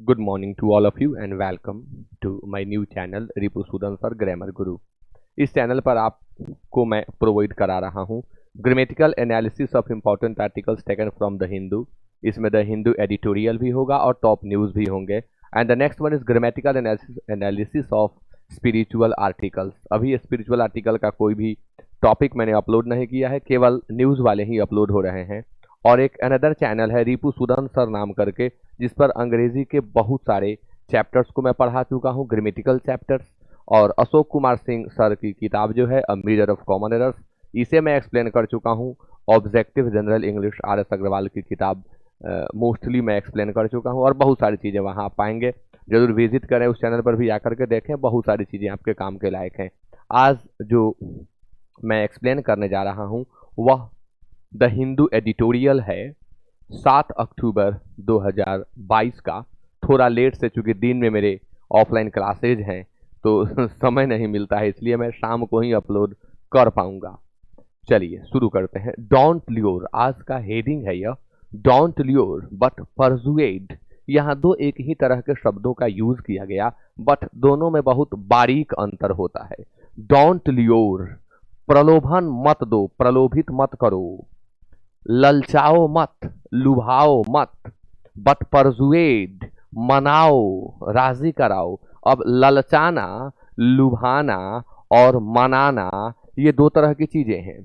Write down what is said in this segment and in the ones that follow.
Good morning to all of you and welcome to my new channel Ripu Sudan sir grammar गुरु। इस channel पर आपको मैं provide करा रहा हूँ grammatical analysis of important articles taken from the Hindu. इसमें the Hindu editorial भी होगा और टॉप न्यूज़ भी होंगे। And the next one is grammatical analysis of spiritual articles. अभी स्पिरिचुअल आर्टिकल का कोई भी टॉपिक मैंने अपलोड नहीं किया है, केवल न्यूज़ वाले ही अपलोड हो रहे हैं। और एक अनदर चैनल है रिपु सूदन सर नाम करके, जिस पर अंग्रेजी के बहुत सारे चैप्टर्स को मैं पढ़ा चुका हूँ, ग्रामेटिकल चैप्टर्स। और अशोक कुमार सिंह सर की किताब जो है a mirror of common errors, इसे मैं एक्सप्लेन कर चुका हूँ। Objective general English R S Agarwal की किताब मोस्टली मैं एक्सप्लेन कर चुका हूँ और बहुत सारी चीज़ें वहाँ आप पाएंगे। जरूर विजिट करें, उस चैनल पर भी आकर के देखें, बहुत सारी चीज़ें आपके काम के लायक हैं। आज जो मैं एक्सप्लेन करने जा रहा हूँ वह द हिंदू एडिटोरियल है 7 अक्टूबर 2022 का। थोड़ा लेट से, चूंकि दिन में मेरे ऑफलाइन क्लासेज हैं तो समय नहीं मिलता है, इसलिए मैं शाम को ही अपलोड कर पाऊंगा। चलिए शुरू करते हैं। डोंट ल्योर, आज का हेडिंग है यह, डोंट ल्योर बट परसुएड। यहाँ दो एक ही तरह के शब्दों का यूज किया गया, बट दोनों में बहुत बारीक अंतर होता है। डोंट ल्योर, प्रलोभन मत दो, प्रलोभित मत करो, ललचाओ मत, लुभाओ मत। बट परसुएड, मनाओ, राजी कराओ। अब ललचाना, लुभाना और मनाना ये दो तरह की चीजें हैं।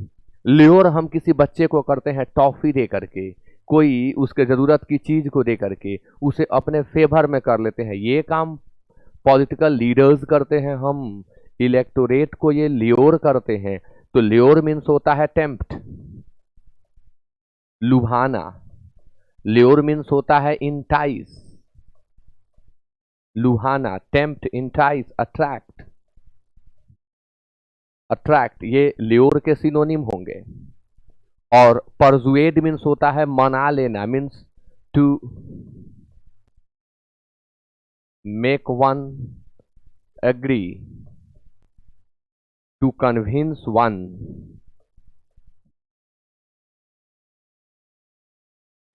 ल्योर हम किसी बच्चे को करते हैं टॉफी दे करके, कोई उसके जरूरत की चीज को दे करके उसे अपने फेवर में कर लेते हैं। ये काम पॉलिटिकल लीडर्स करते हैं, हम इलेक्टोरेट को ये ल्योर करते हैं। तो ल्योर मीन्स होता है टेम्प्ट, लुभाना। ल्योर मीन्स होता है इंटाइस, लुभाना, टेम्प्ट, इंटाइस, अट्रैक्ट। अट्रैक्ट ये ल्योर के सिनोनिम होंगे। और परसुएड मीन्स होता है मना लेना, means to make one agree, to convince one.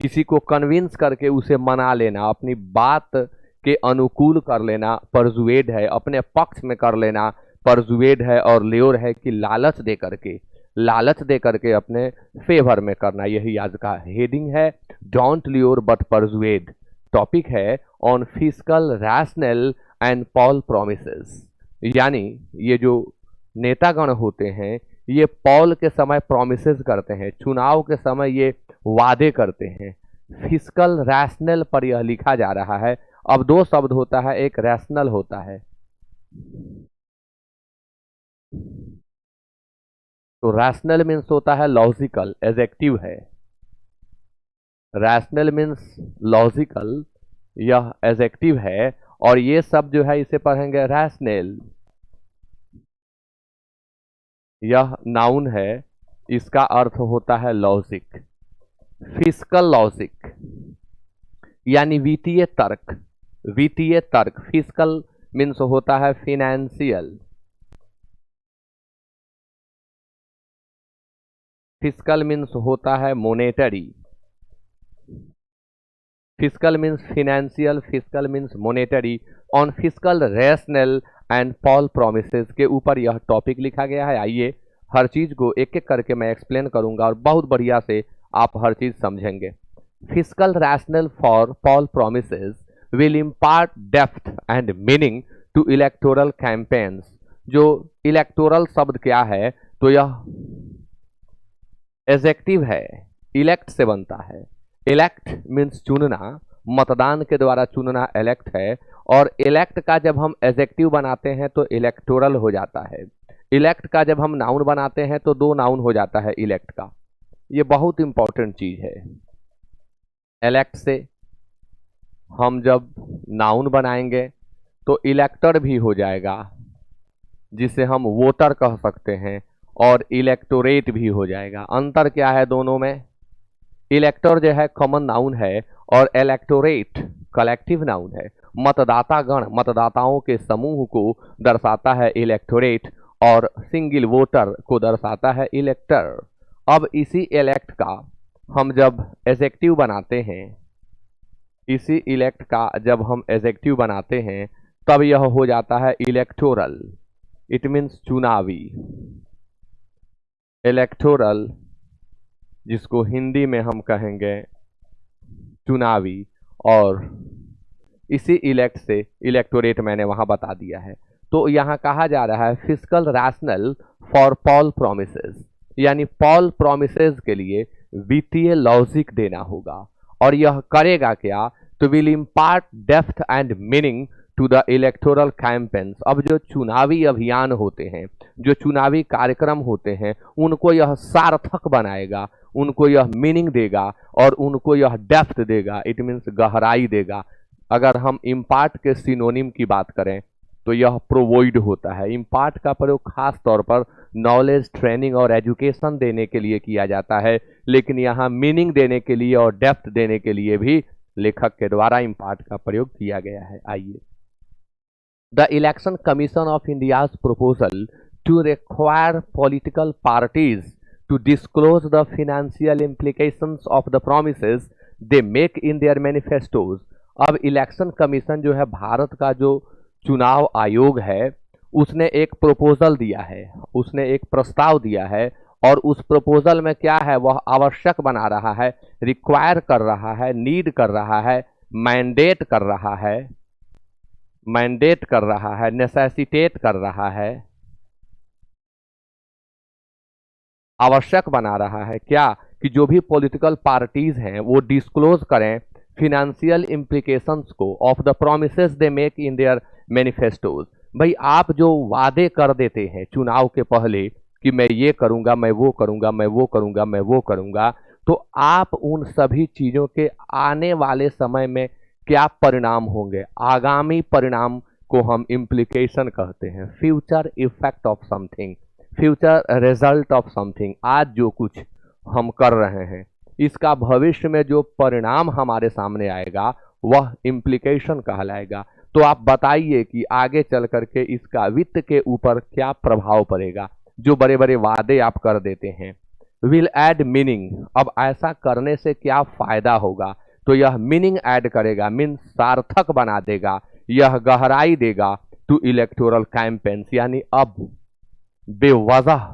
किसी को कन्विंस करके उसे मना लेना, अपनी बात के अनुकूल कर लेना, परसुएड है। अपने पक्ष में कर लेना, परसुएड है। और ल्योर है कि लालच दे करके, लालच दे करके अपने फेवर में करना। यही आज का हेडिंग है, don't lure but persuade. Topic है on fiscal rational and poll promises. यानी ये जो नेतागण होते हैं ये पॉल के समय प्रोमिसेस करते हैं, चुनाव के समय ये वादे करते हैं। फिस्कल रैशनल पर यह लिखा जा रहा है। अब दो शब्द होता है, एक रैशनल होता है। तो रैशनल मीन्स होता है लॉजिकल, एडजेक्टिव है। रैशनल मीन्स लॉजिकल, यह एडजेक्टिव है। और ये सब जो है इसे पढ़ेंगे रैशनल, यह नाउन है, इसका अर्थ होता है लॉजिक। फिस्कल लॉजिक यानी वित्तीय तर्क, वित्तीय तर्क। फिस्कल मीन्स होता है फिनेंशियल, फिस्कल मीन्स होता है monetary, fiscal means financial, fiscal means monetary. On fiscal rational and poll promises के ऊपर यह टॉपिक लिखा गया है। आइए हर चीज को एक एक करके मैं एक्सप्लेन करूंगा और बहुत बढ़िया से आप हर चीज समझेंगे। Fiscal rational for poll promises will impart depth and meaning to electoral campaigns. जो इलेक्टोरल शब्द क्या है, तो यह एडजेक्टिव है, इलेक्ट से बनता है। इलेक्ट मीन्स चुनना, मतदान के द्वारा चुनना इलेक्ट है। और इलेक्ट का जब हम एडजेक्टिव बनाते हैं तो इलेक्टोरल हो जाता है। इलेक्ट का जब हम नाउन बनाते हैं तो दो नाउन हो जाता है इलेक्ट का। ये बहुत इंपॉर्टेंट चीज है। इलेक्ट से हम जब नाउन बनाएंगे तो इलेक्टर भी हो जाएगा, जिसे हम वोटर कह सकते हैं। और इलेक्टोरेट भी हो जाएगा। अंतर क्या है दोनों में? इलेक्टर जो है कॉमन नाउन है और इलेक्टोरेट कलेक्टिव नाउन है। मतदाता गण, मतदाताओं के समूह को दर्शाता है इलेक्टोरेट, और सिंगल वोटर को दर्शाता है इलेक्टर। अब इसी इलेक्ट का हम जब एडजेक्टिव बनाते हैं, इसी इलेक्ट का जब हम एडजेक्टिव बनाते हैं तब यह हो जाता है इलेक्टोरल। इट मीन्स चुनावी। इलेक्टोरल जिसको हिंदी में हम कहेंगे चुनावी, और इसी इलेक्ट से इलेक्टोरेट मैंने वहां बता दिया है। तो यहां कहा जा रहा है fiscal rational for poll promises, यानी पॉल प्रोमिसेस के लिए वित्तीय लॉजिक देना होगा। और यह करेगा क्या? तो will impart depth and meaning to the electoral campaigns. अब जो चुनावी अभियान होते हैं, जो चुनावी कार्यक्रम होते हैं, उनको यह सार्थक बनाएगा, उनको यह मीनिंग देगा और उनको यह डेप्थ देगा। इट मीन्स गहराई देगा। अगर हम इम्पार्ट के सिनोनिम की बात करें तो यह प्रोवाइड होता है। इम्पार्ट का प्रयोग खास तौर पर नॉलेज, ट्रेनिंग और एजुकेशन देने के लिए किया जाता है, लेकिन यहाँ मीनिंग देने के लिए और डेप्थ देने के लिए भी लेखक के द्वारा इम्पार्ट का प्रयोग किया गया है। आइए, the Election Commission of India's proposal to require political parties to disclose the financial implications of the promises they make in their manifestos। अब इलेक्शन कमीशन जो है, भारत का जो चुनाव आयोग है, उसने एक प्रपोजल दिया है, उसने एक प्रस्ताव दिया है, और उस प्रपोजल में क्या है, वह आवश्यक बना रहा है, रिक्वायर कर रहा है, नीड कर रहा है, मैंडेट कर रहा है, मैंडेट कर रहा है, नेसेसिटेट कर रहा है, आवश्यक बना रहा है क्या, कि जो भी पॉलिटिकल पार्टीज हैं वो डिस्क्लोज करें फिनेंशियल इम्प्लीकेशंस को of the promises they make in their manifestos. भाई, आप जो वादे कर देते हैं चुनाव के पहले कि मैं ये करूंगा, मैं वो करूंगा, मैं वो करूंगा, मैं वो करूंगा, तो आप उन सभी चीजों के आने वाले समय में क्या परिणाम होंगे, आगामी परिणाम को हम इम्प्लीकेशन कहते हैं। Future effect of something, future result of something. आज जो कुछ हम कर रहे हैं, इसका भविष्य में जो परिणाम हमारे सामने आएगा वह इम्प्लीकेशन कहलाएगा। तो आप बताइए कि आगे चल करके इसका वित्त के ऊपर क्या प्रभाव पड़ेगा। जो बड़े बड़े वादे आप कर देते हैं, विल ऐड मीनिंग। अब ऐसा करने से क्या फायदा होगा? तो यह मीनिंग ऐड करेगा, मीन सार्थक बना देगा, यह गहराई देगा टू इलेक्टोरल कैंपेन्स। यानी अब बेवजह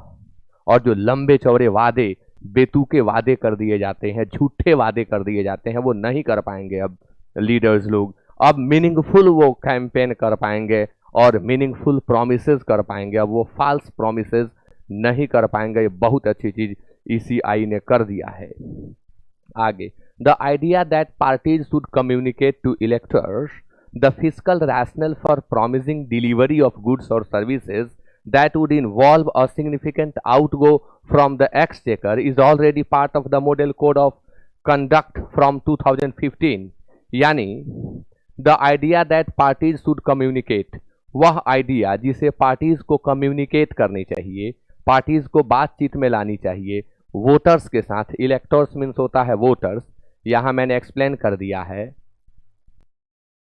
और जो लंबे चौड़े वादे, बेतुके वादे कर दिए जाते हैं, झूठे वादे कर दिए जाते हैं, वो नहीं कर पाएंगे अब लीडर्स लोग। अब मीनिंगफुल वो कैंपेन कर पाएंगे और मीनिंगफुल प्रोमिसेस कर पाएंगे। अब वो फाल्स प्रोमिसेस नहीं कर पाएंगे। ये बहुत अच्छी चीज ईसीआई ने कर दिया है। आगे, the idea that parties should communicate to electors the fiscal rational for promising delivery of goods और services that would involve a significant outgo from the exchequer is already part of the model code of conduct from 2015। यानी the idea that parties should communicate, वह idea जिसे parties को communicate करनी चाहिए, parties को बातचीत में लानी चाहिए वोटर्स के साथ। इलेक्टर्स मीन्स होता है वोटर्स, यहां मैंने एक्सप्लेन कर दिया है।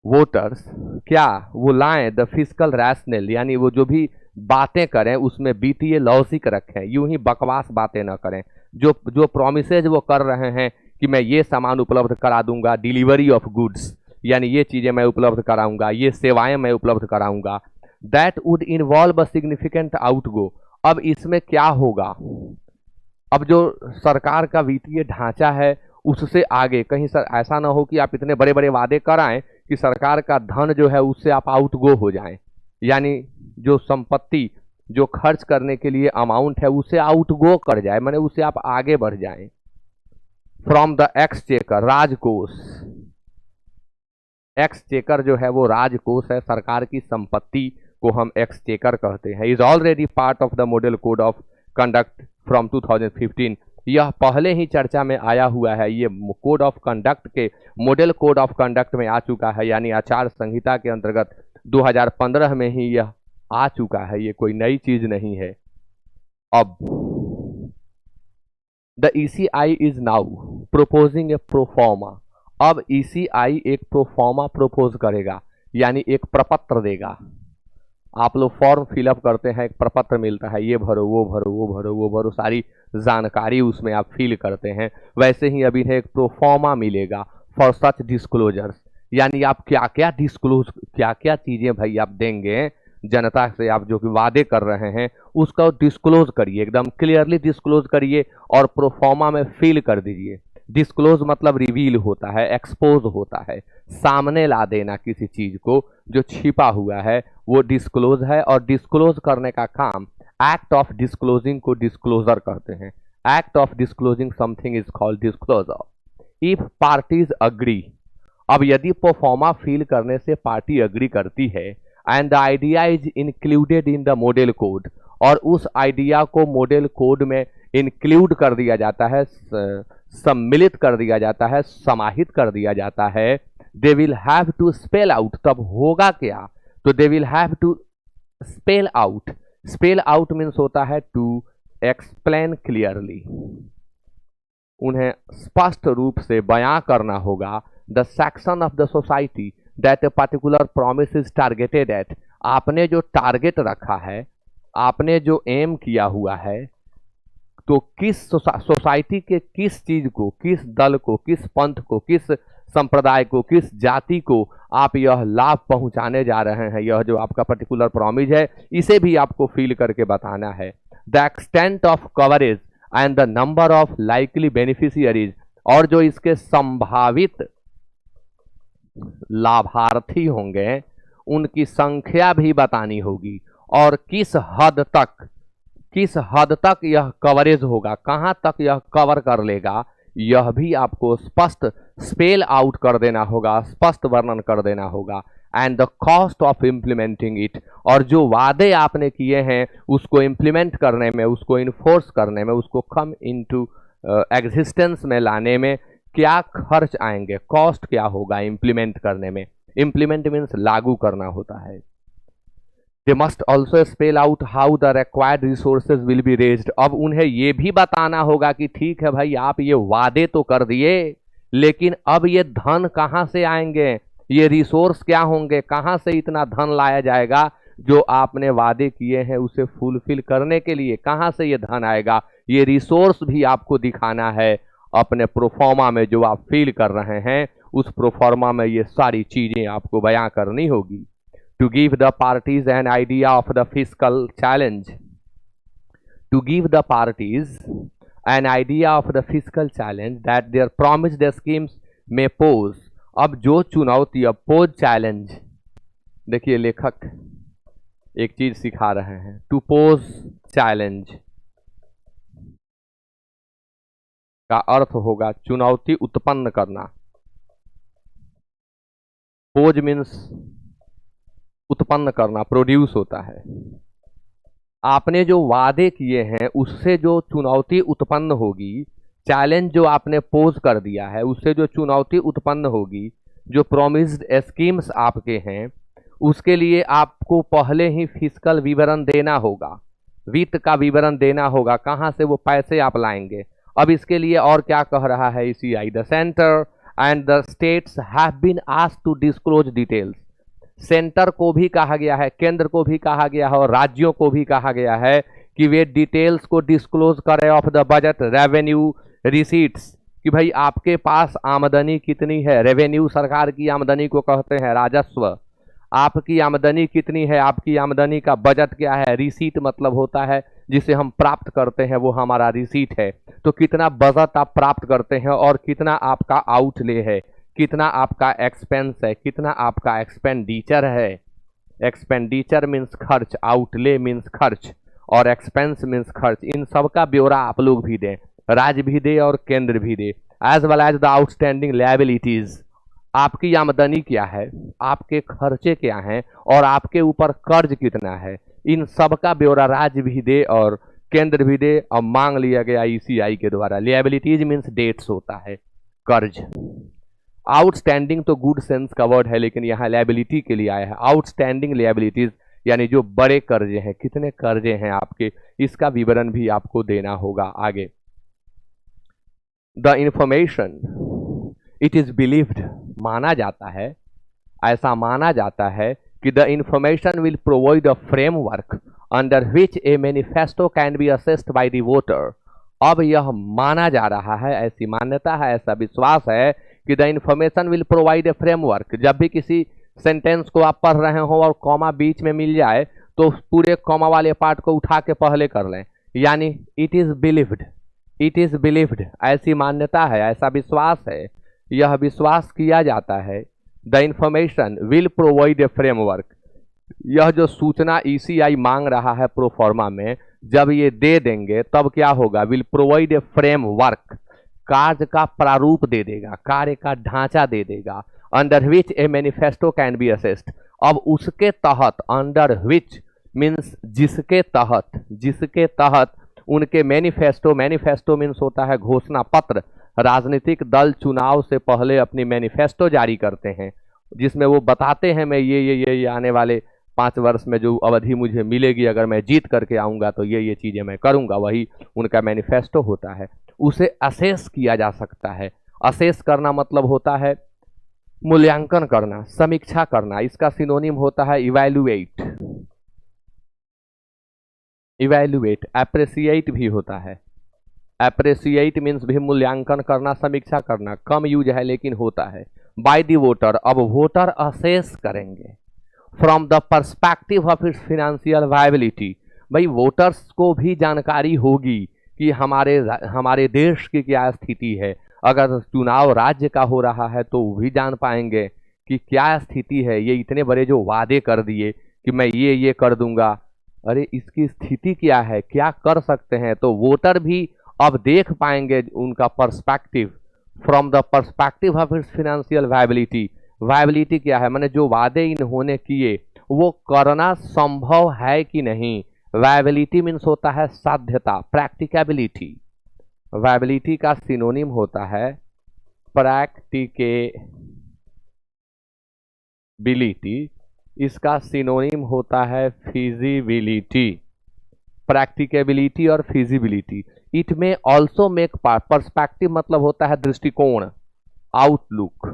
वोटर्स क्या वो लाएं द फिस्कल रैशनल, यानी वो जो भी बातें करें उसमें वित्तीय लॉजिक रखें, यूं ही बकवास बातें ना करें। जो प्रोमिसेज वो कर रहे हैं कि मैं ये सामान उपलब्ध करा दूंगा, डिलीवरी ऑफ गुड्स, यानी ये चीजें मैं उपलब्ध कराऊंगा, ये सेवाएं मैं उपलब्ध कराऊंगा, that would involve a significant outgo. अब इसमें क्या होगा? अब जो सरकार का वित्तीय ढांचा है उससे आगे कहीं सर ऐसा ना हो कि आप इतने बड़े बड़े वादे कराएं कि सरकार का धन जो है उससे आप आउटगो हो जाएं, यानी जो संपत्ति, जो खर्च करने के लिए अमाउंट है उससे आउटगो कर जाए, माने उससे आप आगे बढ़ जाएं। फ्रॉम द एक्सचेकर, राजकोष। एक्सचेकर जो है वो राजकोष है, सरकार की संपत्ति को हम एक्सचेकर कहते हैं। Is already part of the model code of conduct from 2015। यह पहले ही चर्चा में आया हुआ है, ये कोड ऑफ कंडक्ट के मॉडल कोड ऑफ कंडक्ट में आ चुका है, यानी आचार संहिता के अंतर्गत 2015 में ही यह आ चुका है, ये कोई नई चीज नहीं है। अब the ECI is now प्रोपोजिंग A proforma. अब ईसीआई एक प्रोफॉर्मा प्रोपोज करेगा, यानी एक प्रपत्र देगा। आप लोग फॉर्म फिलअप करते हैं, एक प्रपत्र मिलता है, ये भरो, वो भरो, वो भरो, वो भरो, सारी जानकारी उसमें आप फिल करते हैं। वैसे ही अभी एक प्रोफॉर्मा मिलेगा फॉर सच डिस्क्लोजर्स, यानी आप क्या क्या डिस्क्लोज, क्या क्या चीजें भाई आप देंगे जनता से, आप जो कि वादे कर रहे हैं उसका डिस्क्लोज करिए, एकदम क्लियरली डिस्क्लोज करिए और प्रोफॉर्मा में फिल कर दीजिए। डिस्क्लोज मतलब रिवील होता है, एक्सपोज होता है, सामने ला देना किसी चीज को जो छिपा हुआ है, वो डिस्क्लोज है। और डिस्क्लोज करने का काम, एक्ट ऑफ डिस्क्लोजिंग को डिस्क्लोजर कहते हैं। Act of disclosing something is called disclosure. If parties agree, अब यदि प्रोफॉर्मा फिल करने से पार्टी अग्री करती है and the idea is included in the model code, और उस आइडिया को मॉडल कोड में इंक्लूड कर दिया जाता है, सम्मिलित कर दिया जाता है, समाहित कर दिया जाता है, they will have to spell out, तब होगा क्या, तो they will have to spell out. Spell out means होता है टू एक्सप्लेन क्लियरली, उन्हें स्पष्ट रूप से बयां करना होगा the section of the society that a particular promise is targeted eight. आपने जो टारगेट रखा है, आपने जो एम किया हुआ है, तो किस सोसाइटी के किस चीज को, किस दल को, किस पंथ को, किस संप्रदाय को, किस जाति को आप यह लाभ पहुंचाने जा रहे हैं, यह जो आपका पर्टिकुलर प्रॉमिस है, इसे भी आपको फील करके बताना है। The extent of coverage and the number of likely beneficiaries, और जो इसके संभावित लाभार्थी होंगे उनकी संख्या भी बतानी होगी, और किस हद तक यह कवरेज होगा, कहां तक यह कवर कर लेगा, यह भी आपको स्पष्ट स्पेल आउट कर देना होगा, स्पष्ट वर्णन कर देना होगा। And the cost of implementing it, और जो वादे आपने किए हैं उसको इम्प्लीमेंट करने में, उसको इन्फोर्स करने में, उसको कम इनटू एग्जिस्टेंस में लाने में क्या खर्च आएंगे, कॉस्ट क्या होगा इम्प्लीमेंट करने में। इम्प्लीमेंट मीन्स लागू करना होता है। They must also spell out how the required resources will be raised. अब उन्हें यह भी बताना होगा कि ठीक है भाई, आप ये वादे तो कर दिए, लेकिन अब ये धन कहाँ से आएंगे, ये रिसोर्स क्या होंगे, कहाँ से इतना धन लाया जाएगा जो आपने वादे किए हैं उसे फुलफिल करने के लिए, कहाँ से ये धन आएगा, ये रिसोर्स भी आपको दिखाना है अपने प्रोफॉर्मा में। जो आप फील कर रहे हैं उस प्रोफॉर्मा में ये सारी चीजें आपको बयां करनी होगी। To give the parties an idea of the fiscal challenge, to give the parties an idea of the fiscal challenge that their promised schemes may pose। अब जो चुनौती, अब पोज चैलेंज, देखिए लेखक एक चीज सिखा रहे हैं, टू पोज चैलेंज का अर्थ होगा चुनौती उत्पन्न करना। पोज मीन्स उत्पन्न करना, प्रोड्यूस होता है। आपने जो वादे किए हैं उससे जो चुनौती उत्पन्न होगी, चैलेंज जो आपने पोज कर दिया है उससे जो चुनौती उत्पन्न होगी, जो प्रोमिस्ड स्कीम्स आपके हैं, उसके लिए आपको पहले ही फिस्कल विवरण देना होगा, वित्त का विवरण देना होगा, कहां से वो पैसे आप लाएंगे। अब इसके लिए और क्या कह रहा है ECI, the centre and the states have been asked to disclose details. Centre को भी कहा गया है, केंद्र को भी कहा गया है और राज्यों को भी कहा गया है कि वे डिटेल्स को डिस्क्लोज करें of the budget revenue receipts, कि भाई आपके पास आमदनी कितनी है। रेवेन्यू सरकार की आमदनी को कहते हैं राजस्व। आपकी आमदनी कितनी है, आपकी आमदनी का बजट क्या है। रिसीट मतलब होता है जिसे हम प्राप्त करते हैं, वो हमारा रिसीट है। तो कितना बजट आप प्राप्त करते हैं और कितना आपका आउटले है, कितना आपका एक्सपेंस है, कितना आपका एक्सपेंडिचर है। एक्सपेंडिचर मीन्स खर्च, आउटले मीन्स खर्च और एक्सपेंस मीन्स खर्च। इन सब का ब्यौरा आप लोग भी दें, राज्य भी दे और केंद्र भी दे। As well as the outstanding liabilities, आपकी आमदनी क्या है, आपके खर्चे क्या हैं और आपके ऊपर कर्ज कितना है, इन सब का ब्यौरा राज्य भी दे और केंद्र भी दे। और मांग लिया गया ECI के द्वारा। लायबिलिटीज मीन्स डेट्स होता है, कर्ज। आउटस्टैंडिंग तो गुड सेंस का वर्ड है, लेकिन यहाँ लायबिलिटी के लिए आया है। आउटस्टैंडिंग लायबिलिटीज यानी जो बड़े कर्जे हैं, कितने कर्जे हैं आपके, इसका विवरण भी आपको देना होगा आगे। The information, it is believed, माना जाता है, ऐसा माना जाता है कि the information will provide a framework under which A manifesto can be assessed by the voter. अब यह माना जा रहा है, ऐसी मान्यता है, ऐसा विश्वास है कि the information will provide a framework. जब भी किसी सेंटेंस को आप पढ़ रहे हो और कॉमा बीच में मिल जाए तो पूरे कॉमा वाले पार्ट को उठा के पहले कर लें, यानी इट इज बिलीव्ड, ऐसी मान्यता है, ऐसा विश्वास है, यह विश्वास किया जाता है। The information will provide a framework, यह जो सूचना ईसीआई मांग रहा है प्रोफॉर्मा में, जब ये दे देंगे तब क्या होगा, विल प्रोवाइड ए फ्रेमवर्क, कार्य का प्रारूप दे देगा, कार्य का ढांचा दे देगा। Under which A manifesto can be assessed, अब उसके तहत, अंडर विच मीन्स जिसके तहत उनके मैनिफेस्टो मीन्स होता है घोषणा पत्र। राजनीतिक दल चुनाव से पहले अपनी मैनिफेस्टो जारी करते हैं जिसमें वो बताते हैं मैं ये आने वाले 5 वर्ष में जो अवधि मुझे मिलेगी, अगर मैं जीत करके आऊंगा तो ये चीजें मैं करूंगा, वही उनका मैनिफेस्टो होता है। उसे असेस किया जा सकता है। असेस करना मतलब होता है मूल्यांकन करना, समीक्षा करना। इसका सिनोनिम होता है इवैल्यूएट। अप्रिसिएट भी होता है। अप्रिसिएट मीन्स भी मूल्यांकन करना, समीक्षा करना, कम यूज है लेकिन होता है। बाय द वोटर, अब वोटर असेस करेंगे from the perspective of its financial viability. भाई वोटर्स को भी जानकारी होगी कि हमारे देश की क्या स्थिति है। अगर चुनाव राज्य का हो रहा है तो वो भी जान पाएंगे कि क्या स्थिति है। ये इतने बड़े जो वादे कर दिए कि मैं ये कर दूंगा, अरे इसकी स्थिति क्या है, क्या कर सकते हैं, तो वोटर भी अब देख पाएंगे उनका perspective, from the perspective of its financial viability. Viability क्या है, मैंने जो वादे इन्होंने किए वो करना संभव है कि नहीं। वायबिलिटी मीन्स होता है साध्यता, प्रैक्टिकेबिलिटी। वायबिलिटी का सिनोनिम होता है प्रैक्टिकेबिलिटी, इसका सिनोनिम होता है फिजिबिलिटी। प्रैक्टिकेबिलिटी और फिजिबिलिटी। इट में ऑल्सो मेक पार्ट, पर्सपेक्टिव मतलब होता है दृष्टिकोण, outlook.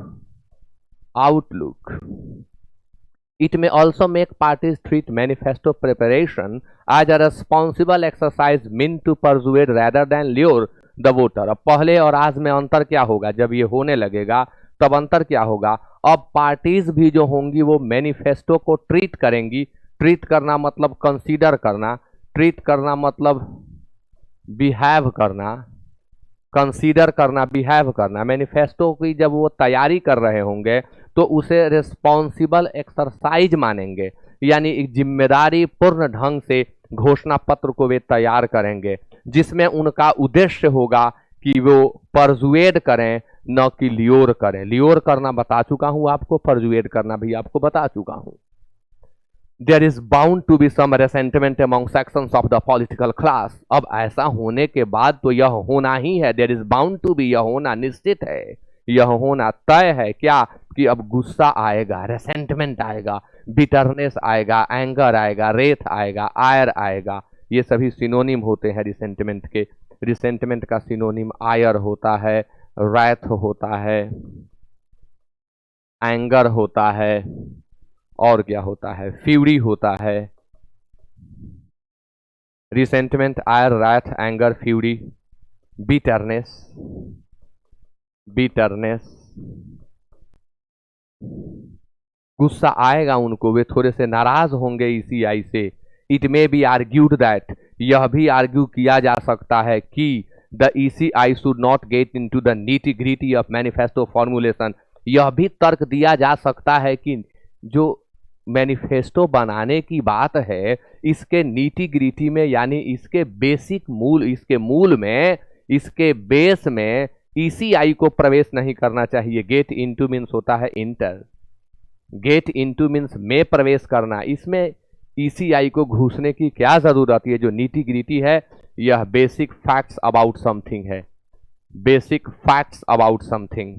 It may also make parties treat manifesto preparation as a responsible exercise meant to persuade rather than lure the voter। अब पहले और आज में अंतर क्या होगा, जब ये होने लगेगा तब अंतर क्या होगा। अब पार्टीज भी जो होंगी वो मैनिफेस्टो को ट्रीट करेंगी। ट्रीट करना मतलब कंसीडर करना, ट्रीट करना मतलब बिहेव करना, कंसीडर करना, बिहेव करना। मैनिफेस्टो की जब वो तैयारी कर रहे होंगे तो उसे रिस्पॉन्सिबल एक्सरसाइज मानेंगे, यानी एक जिम्मेदारी पूर्ण ढंग से घोषणा पत्र को वे तैयार करेंगे जिसमें उनका उद्देश्य होगा कि वो परजुएड करें न कि लियोर करें। लियोर करना बता चुका हूं आपको, परजुएड करना भी आपको बता चुका हूं। There is bound to be some resentment among sections of the political class। अब ऐसा होने के बाद तो यह होना ही है। There is bound to be, यह होना निश्चित है, यह होना तय है क्या, कि अब गुस्सा आएगा, रेसेंटमेंट आएगा, बिटरनेस आएगा, एंगर आएगा, रेथ आएगा, आयर आएगा। ये सभी सिनोनिम होते हैं रिसेंटमेंट के। रिसेंटमेंट का सिनोनिम आयर होता है, रैथ होता है, एंगर होता है, और क्या होता है, फ्यूरी होता है। रिसेंटमेंट, आयर, रैथ, एंगर, फ्यूरी, बिटरनेस। गुस्सा आएगा उनको, वे थोड़े से नाराज होंगे ईसीआई से। It may be argued that, यह भी आर्ग्यू किया जा सकता है कि the ECI should not get into the neat gritty of manifesto formulation. यह भी तर्क दिया जा सकता है कि जो मैनिफेस्टो बनाने की बात है इसके नीटी ग्रीटी में, यानी इसके बेसिक मूल, इसके मूल में, इसके बेस में ईसीआई को प्रवेश नहीं करना चाहिए। गेट इनटू मीन्स होता है इंटर, गेट इनटू मीन्स में प्रवेश करना। इसमें ईसीआई को घुसने की क्या जरूरत है। जो नीटी ग्रीटी है यह बेसिक फैक्ट्स अबाउट समथिंग है, basic facts about something,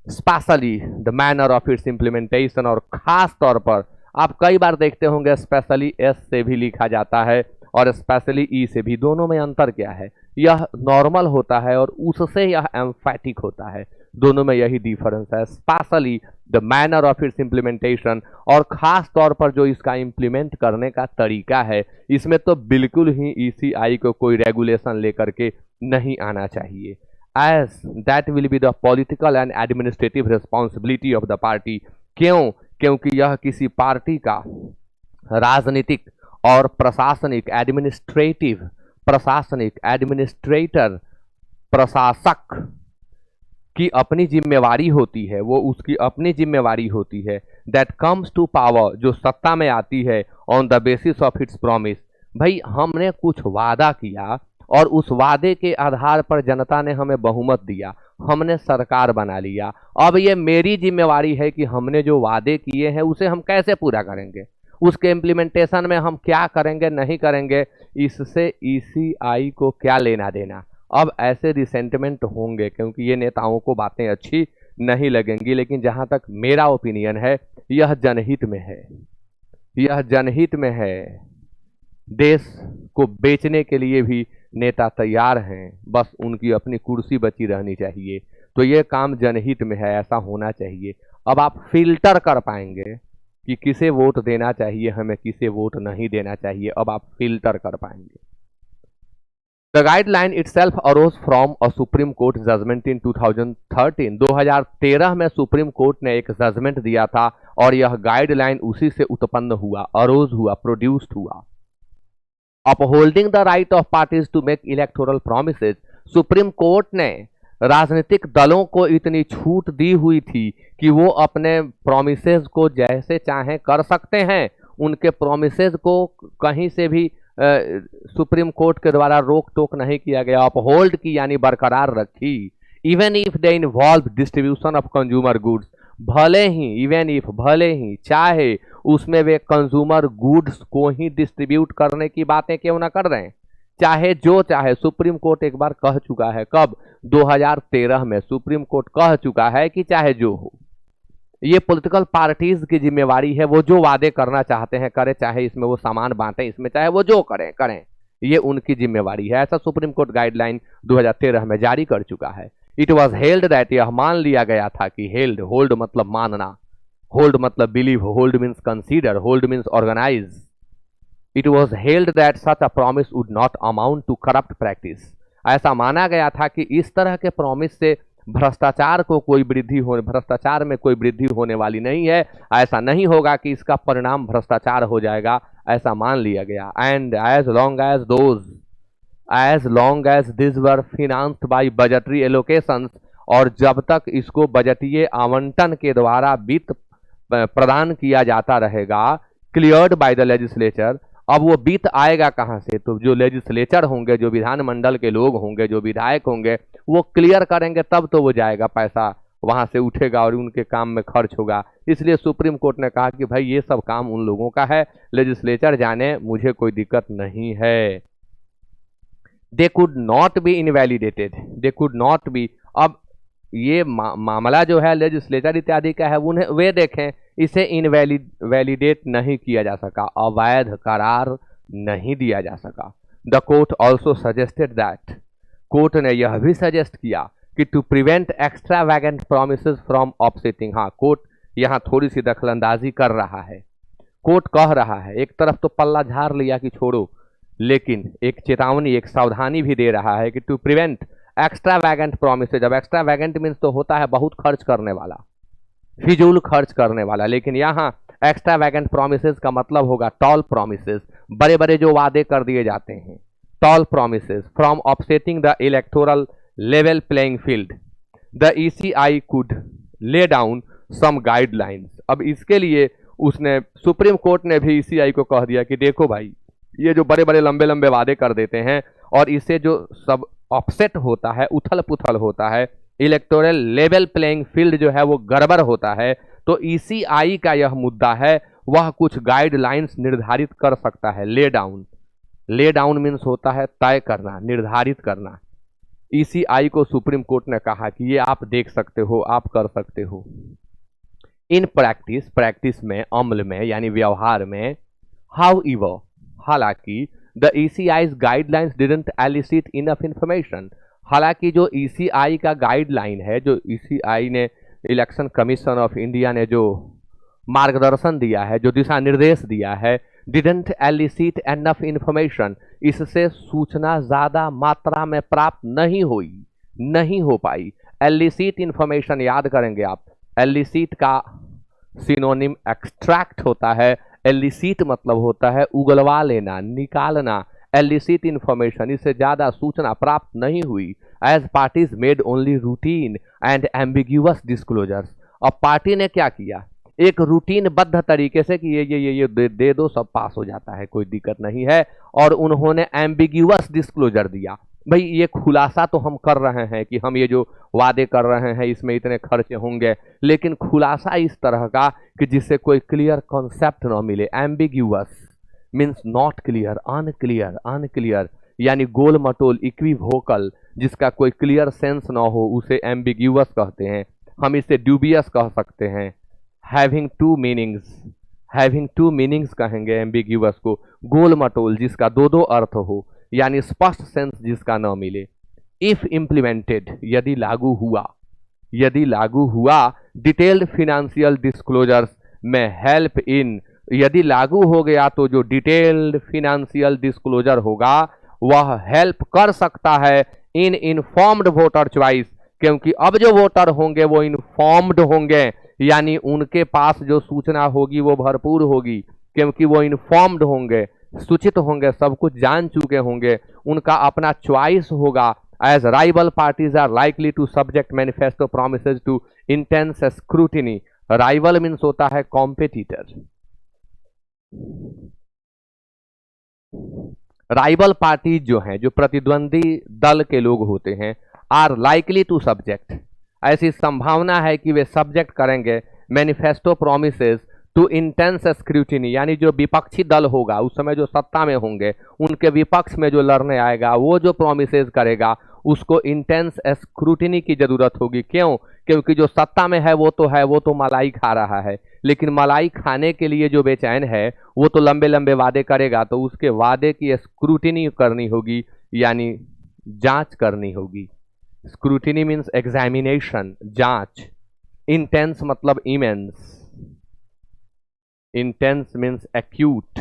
specially the manner of its implementation. और खास तौर पर आप कई बार देखते होंगे स्पेशली एस से भी लिखा जाता है और स्पेशली ई से भी। दोनों में अंतर क्या है, यह नॉर्मल होता है और उससे यह एम्फैटिक होता है। दोनों में यही डिफरेंस है, specially the manner of its implementation, और खास तौर पर जो इसका इम्प्लीमेंट करने का तरीका है। इसमें तो बिल्कुल ही ईसीआई को कोई रेगुलेशन लेकर के नहीं आना चाहिए। as that will be the political and administrative responsibility of the party। क्यों? क्योंकि यह किसी पार्टी का राजनीतिक और प्रशासनिक एडमिनिस्ट्रेटर प्रशासक की अपनी जिम्मेवारी होती है, वो उसकी अपनी जिम्मेवारी होती है। दैट कम्स टू पावर, जो सत्ता में आती है on the basis of its promise. भाई हमने कुछ वादा किया और उस वादे के आधार पर जनता ने हमें बहुमत दिया, हमने सरकार बना लिया। अब ये मेरी जिम्मेवारी है कि हमने जो वादे किए हैं उसे हम कैसे पूरा करेंगे, उसके इम्प्लीमेंटेशन में हम क्या करेंगे नहीं करेंगे, इससे ईसीआई को क्या लेना देना। अब ऐसे रिसेंटमेंट होंगे क्योंकि ये नेताओं को बातें अच्छी नहीं लगेंगी, लेकिन जहां तक मेरा ओपिनियन है यह जनहित में है, यह जनहित में है। देश को बेचने के लिए भी नेता तैयार हैं, बस उनकी अपनी कुर्सी बची रहनी चाहिए। तो ये काम जनहित में है, ऐसा होना चाहिए। अब आप फिल्टर कर पाएंगे कि किसे वोट देना चाहिए, हमें किसे वोट नहीं देना चाहिए, अब आप फिल्टर कर पाएंगे। The guideline itself arose from a Supreme Court judgment in 2013। 2013 में सुप्रीम कोर्ट ने एक जजमेंट दिया था और यह गाइडलाइन उसी से उत्पन्न हुआ, अरोज हुआ, प्रोड्यूस्ड हुआ। Upholding the right of parties to make electoral promises. Supreme Court ने राजनीतिक दलों को इतनी छूट दी हुई थी कि वो अपने प्रोमिसेस को जैसे चाहें कर सकते हैं, उनके प्रोमिसेस को कहीं से भी सुप्रीम कोर्ट के द्वारा रोक टोक नहीं किया गया, अपहोल्ड की यानी बरकरार रखी। Even if they involve distribution of consumer goods, भले ही चाहे उसमें वे कंज्यूमर गुड्स को ही डिस्ट्रीब्यूट करने की बातें क्यों ना कर रहे हैं, चाहे सुप्रीम कोर्ट एक बार कह चुका है, कब? 2013 में सुप्रीम कोर्ट कह चुका है कि चाहे जो हो, ये पॉलिटिकल पार्टीज की जिम्मेवारी है, वो जो वादे करना चाहते हैं करें, चाहे इसमें वो सामान बांटें, इसमें चाहे वो जो करें, ये उनकी जिम्मेवारी है। ऐसा सुप्रीम कोर्ट गाइडलाइन 2013 में जारी कर चुका है। इट वॉज हेल्ड दैट, यह मान लिया गया था कि होल्ड मतलब मानना, होल्ड मतलब believe, hold means consider, hold means organise. It was held that such a promise would not amount to corrupt practice. ऐसा माना गया था कि इस तरह के प्रॉमिस से भ्रष्टाचार में कोई वृद्धि होने वाली नहीं है, ऐसा नहीं होगा कि इसका परिणाम भ्रष्टाचार हो जाएगा, ऐसा मान लिया गया। And as long as this were financed by budgetary allocations, और जब तक इसको बजटीय आवंटन के द्वारा वित्त प्रदान किया जाता रहेगा, क्लियर्ड बाय द लेजिस्लेचर। अब वो वित्त आएगा कहां से? तो जो लेजिस्लेचर होंगे, जो विधानमंडल के लोग होंगे, जो विधायक होंगे, वो क्लियर करेंगे तब तो वो जाएगा, पैसा वहां से उठेगा और उनके काम में खर्च होगा। इसलिए सुप्रीम कोर्ट ने कहा कि भाई ये सब काम उन लोगों का है, लेजिस्लेचर जाने, मुझे कोई दिक्कत नहीं है। They could not be invalidated, they could not be. अब ये मामला जो है लेजिस्लेचर इत्यादि का है, उन्हें वे देखें, इसे इनवैलिडेट नहीं किया जा सका, अवैध करार नहीं दिया जा सका। The court also suggested that, court ने यह भी सजेस्ट किया कि to prevent extravagant promises from offsetting. हाँ, कोर्ट यहाँ थोड़ी सी दखलंदाजी कर रहा है। कोर्ट कह रहा है, एक तरफ तो पल्ला झाड़ लिया कि छोड़ो, लेकिन एक चेतावनी, एक सावधानी भी दे रहा है कि टू प्रिवेंट एक्स्ट्रावैगेंट प्रोमिसेस। अब एक्स्ट्रावैगेंट मीन्स तो होता है बहुत खर्च करने वाला, फिजूल खर्च करने वाला, लेकिन यहाँ एक्स्ट्रावैगेंट प्रोमिसेस का मतलब होगा टॉल प्रोमिसेस, बड़े बड़े जो वादे कर दिए जाते हैं, tall promises from offsetting the electoral level playing field. The ECI could lay down some guidelines. अब इसके लिए उसने, सुप्रीम कोर्ट ने भी ईसीआई को कह दिया कि देखो भाई, ये जो बड़े बड़े लंबे लंबे वादे कर देते हैं और इससे जो सब ऑफसेट होता है, उथल पुथल होता है, इलेक्टोरल लेवल प्लेइंग फील्ड जो है वो गड़बड़ होता है, तो ईसीआई का यह मुद्दा है, वह कुछ गाइडलाइंस निर्धारित कर सकता है। ले डाउन मीन्स होता है तय करना, निर्धारित करना। ईसीआई को सुप्रीम कोर्ट ने कहा कि ये आप देख सकते हो, आप कर सकते हो। इन प्रैक्टिस में, अमल में यानी व्यवहार में, हाउएवर, हालांकि the ECI's guidelines didn't elicit enough information. हालांकि जो ईसीआई का गाइडलाइन है, जो ईसीआई ने, इलेक्शन कमीशन ऑफ इंडिया ने जो मार्गदर्शन दिया है, जो दिशा निर्देश दिया है, डिडंट एलिसिट एनफ इंफॉर्मेशन, इससे सूचना ज्यादा मात्रा में प्राप्त नहीं हुई, नहीं हो पाई। एलिसिट इंफॉर्मेशन याद करेंगे आप, एलिसिट का सिनोनिम एक्सट्रैक्ट होता है। एलिसिट मतलब होता है उगलवा लेना, निकालना। एलिसिट इंफॉर्मेशन, इससे ज्यादा सूचना प्राप्त नहीं हुई। As parties made only routine and ambiguous disclosures. अब पार्टी ने क्या किया, एक रूटीन बद्ध तरीके से कि ये दे दो, सब पास हो जाता है, कोई दिक्कत नहीं है। और उन्होंने एम्बिग्यूअस डिस्क्लोजर दिया। भाई ये खुलासा तो हम कर रहे हैं कि हम ये जो वादे कर रहे हैं इसमें इतने खर्चे होंगे, लेकिन खुलासा इस तरह का कि जिससे कोई क्लियर कॉन्सेप्ट ना मिले। Ambiguous means not clear, unclear, unclear यानी गोल मटोल, इक्विवोकल, जिसका कोई क्लियर सेंस ना हो उसे एम्बिग्यूअस कहते हैं। हम इसे ड्यूबियस कह सकते हैं। Having two meanings, having two meanings कहेंगे एम्बिग्यूअस को। गोल मटोल जिसका दो दो अर्थ हो, यानी स्पष्ट सेंस जिसका न मिले। इफ इम्प्लीमेंटेड, यदि लागू हुआ, यदि लागू हुआ। डिटेल्ड फिनेंशियल डिस्क्लोजर्स में हेल्प इन, यदि लागू हो गया तो जो डिटेल्ड फिनेंशियल डिस्क्लोजर होगा वह हेल्प कर सकता है इन इन्फॉर्म्ड वोटर चॉइस, क्योंकि अब जो वोटर होंगे वो इन्फॉर्म्ड होंगे, यानी उनके पास जो सूचना होगी वो भरपूर होगी, क्योंकि वो इन्फॉर्म्ड होंगे, सूचित होंगे, सब कुछ जान चुके होंगे, उनका अपना चॉइस होगा। As rival parties are likely to subject manifesto promises to intense scrutiny. Rival means होता है कॉम्पिटिटर। राइवल पार्टी जो हैं, जो प्रतिद्वंदी दल के लोग होते हैं, आर लाइकली टू सब्जेक्ट, ऐसी संभावना है कि वे सब्जेक्ट करेंगे manifesto promises to intense scrutiny, यानी जो विपक्षी दल होगा उस समय जो सत्ता में होंगे उनके विपक्ष में जो लड़ने आएगा वो जो प्रोमिसेस करेगा उसको इंटेंस स्क्रूटिनी की जरूरत होगी। क्यों? क्योंकि जो सत्ता में है वो तो मलाई खा रहा है, लेकिन मलाई खाने के लिए जो बेचैन है वो तो लंबे लंबे वादे करेगा, तो उसके वादे की स्क्रूटिनी करनी होगी, यानी जांच करनी होगी। स्क्रूटिनी मीन्स एग्जामिनेशन, जांच। इंटेंस मतलब immense, intense means acute.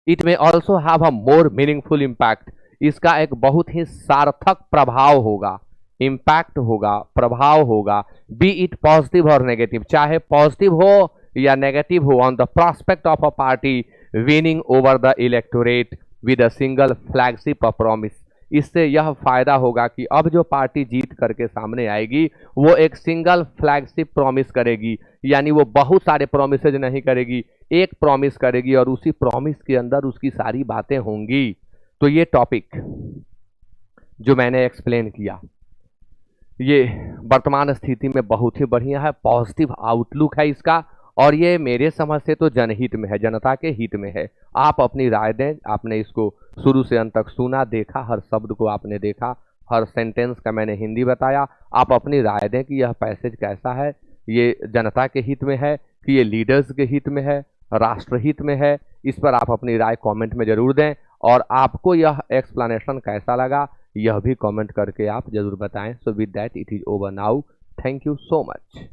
It may also have a more meaningful impact. इसका एक बहुत ही सार्थक प्रभाव होगा, इम्पैक्ट होगा, प्रभाव होगा। बी इट पॉजिटिव और नेगेटिव, चाहे पॉजिटिव हो या नेगेटिव हो, on the prospect of a party winning over the electorate with a single flagship of promise. इससे यह फायदा होगा कि अब जो पार्टी जीत करके सामने आएगी वो एक सिंगल फ्लैगशिप प्रॉमिस करेगी, यानी वो बहुत सारे प्रॉमिसेज नहीं करेगी, एक प्रॉमिस करेगी और उसी प्रॉमिस के अंदर उसकी सारी बातें होंगी। तो ये टॉपिक जो मैंने एक्सप्लेन किया ये वर्तमान स्थिति में बहुत ही बढ़िया है, पॉजिटिव आउटलुक है इसका, और ये मेरे समझ से तो जनहित में है, जनता के हित में है। आप अपनी राय दें। आपने इसको शुरू से अंत तक सुना, देखा, हर शब्द को आपने देखा, हर सेंटेंस का मैंने हिंदी बताया। आप अपनी राय दें कि यह पैसेज कैसा है, ये जनता के हित में है कि ये लीडर्स के हित में है, राष्ट्रहित में है। इस पर आप अपनी राय कमेंट में जरूर दें, और आपको यह एक्सप्लेनेशन कैसा लगा यह भी कमेंट करके आप जरूर बताएं। So with that it is over now. Thank you so much.